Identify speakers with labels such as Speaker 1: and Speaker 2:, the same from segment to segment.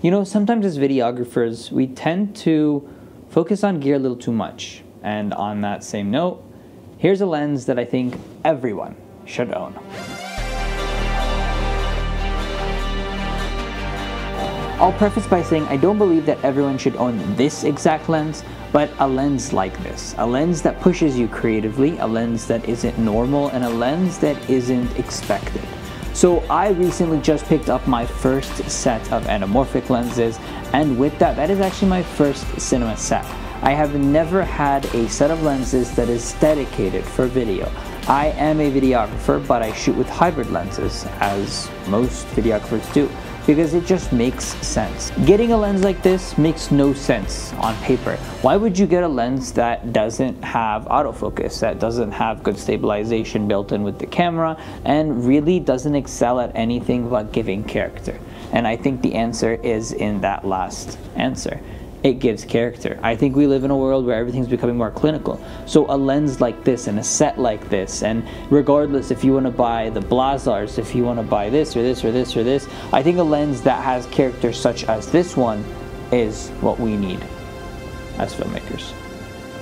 Speaker 1: You know, sometimes as videographers, we tend to focus on gear a little too much. And on that same note, here's a lens that I think everyone should own. I'll preface by saying I don't believe that everyone should own this exact lens, but a lens like this. A lens that pushes you creatively, a lens that isn't normal, and a lens that isn't expected. So I recently just picked up my first set of anamorphic lenses, and with that, that is actually my first cinema set. I have never had a set of lenses that is dedicated for video. I am a videographer, but I shoot with hybrid lenses, as most videographers do, because it just makes sense. Getting a lens like this makes no sense on paper. Why would you get a lens that doesn't have autofocus, that doesn't have good stabilization built in with the camera, and really doesn't excel at anything but giving character? And I think the answer is in that last answer. It gives character. I think we live in a world where everything's becoming more clinical. So a lens like this and a set like this, and regardless if you want to buy the BLAZARs, if you want to buy this or this or this or this, I think a lens that has character such as this one is what we need as filmmakers.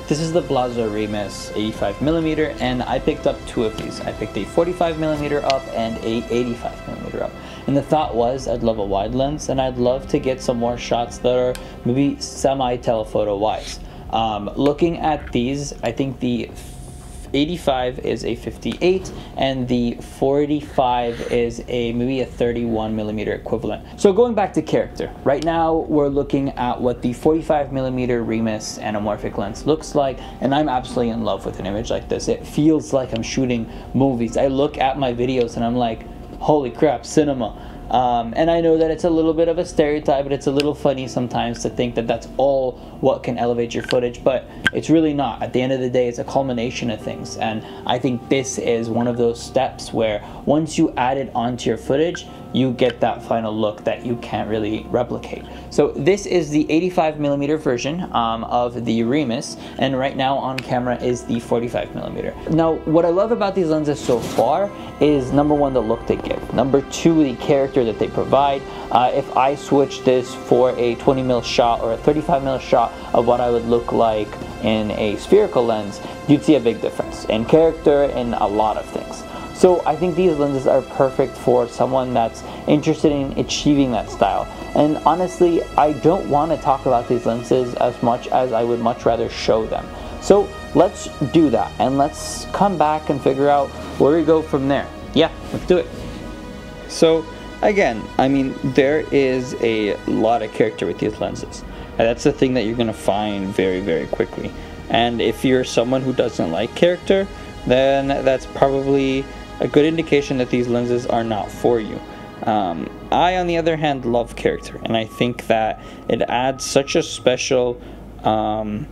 Speaker 1: This is the BLAZAR Remus 85mm, and I picked up two of these. I picked a 45mm up and a 85mm up. And the thought was I'd love a wide lens, and I'd love to get some more shots that are maybe semi-telephoto wise. Looking at these, I think the 85 is a 58 and the 45 is maybe a 31mm equivalent. So going back to character, right now we're looking at what the 45mm Remus anamorphic lens looks like, and I'm absolutely in love with an image like this. It feels like I'm shooting movies. I look at my videos and I'm like, holy crap, cinema. And I know that it's a little bit of a stereotype, but it's a little funny sometimes to think that that's all what can elevate your footage, but it's really not. At the end of the day, it's a culmination of things, and I think this is one of those steps where once you add it onto your footage, you get that final look that you can't really replicate. So this is the 85mm version of the Remus, and right now on camera is the 45mm. Now, what I love about these lenses so far is number one, the look they give. Number two, the character that they provide. If I switch this for a 20mm shot or a 35mm shot of what I would look like in a spherical lens, you'd see a big difference in character and a lot of things. So I think these lenses are perfect for someone that's interested in achieving that style. And honestly, I don't want to talk about these lenses as much as I would much rather show them. So let's do that, and let's come back and figure out where we go from there. Yeah, let's do it. So again, I mean, there is a lot of character with these lenses. And that's the thing that you're going to find very, very quickly. And if you're someone who doesn't like character, then that's probably a good indication that these lenses are not for you. I, on the other hand, love character, and I think that it adds such a special amount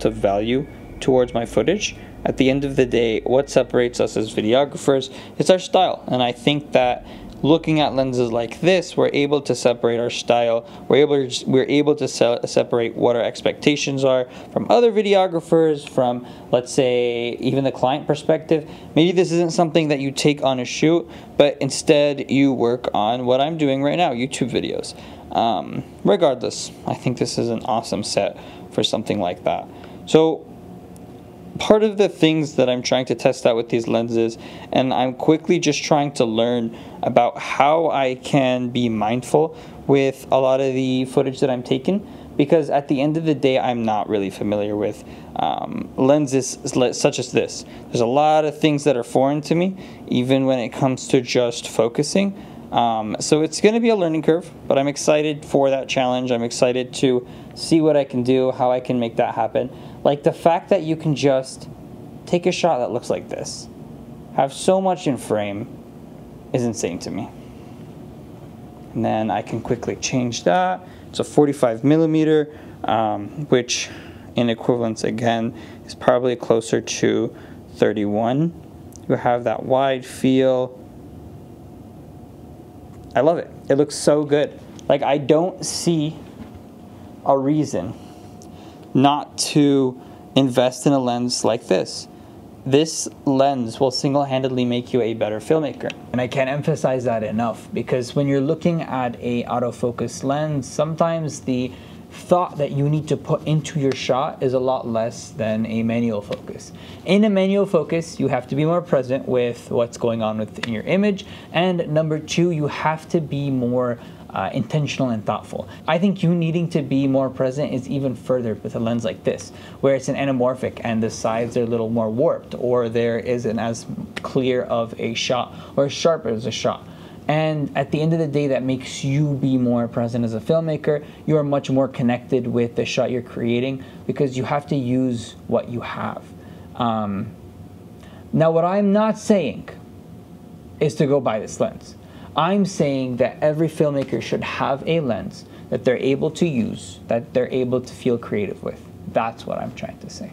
Speaker 1: of value towards my footage. At the end of the day, what separates us as videographers is our style, and I think that looking at lenses like this, we're able to separate our style. We're able to separate what our expectations are from other videographers, from, let's say, even the client perspective. Maybe this isn't something that you take on a shoot, but instead you work on what I'm doing right now, YouTube videos. Regardless, I think this is an awesome set for something like that. So part of the things that I'm trying to test out with these lenses, and I'm quickly just trying to learn about how I can be mindful with a lot of the footage that I'm taking, because at the end of the day, I'm not really familiar with lenses such as this. There's a lot of things that are foreign to me, even when it comes to just focusing. So it's going to be a learning curve, but I'm excited for that challenge. I'm excited to see what I can do, how I can make that happen. Like the fact that you can just take a shot that looks like this, have so much in frame, is insane to me. And then I can quickly change that. It's a 45mm, which in equivalence again is probably closer to 31. You have that wide feel. I love it. It looks so good. Like, I don't see a reason not to invest in a lens like this. this lens will single-handedly make you a better filmmaker. And I can't emphasize that enough, because when you're looking at a autofocus lens, sometimes the thought that you need to put into your shot is a lot less than a manual focus. In a manual focus, you have to be more present with what's going on within your image, and number two, you have to be more intentional and thoughtful. I think you needing to be more present is even further with a lens like this, where it's an anamorphic and the sides are a little more warped, or there isn't as clear of a shot or as sharp as a shot. And at the end of the day, that makes you be more present as a filmmaker. You are much more connected with the shot you're creating, because you have to use what you have. Now, what I'm not saying is to go buy this lens. I'm saying that every filmmaker should have a lens that they're able to use, that they're able to feel creative with. That's what I'm trying to say.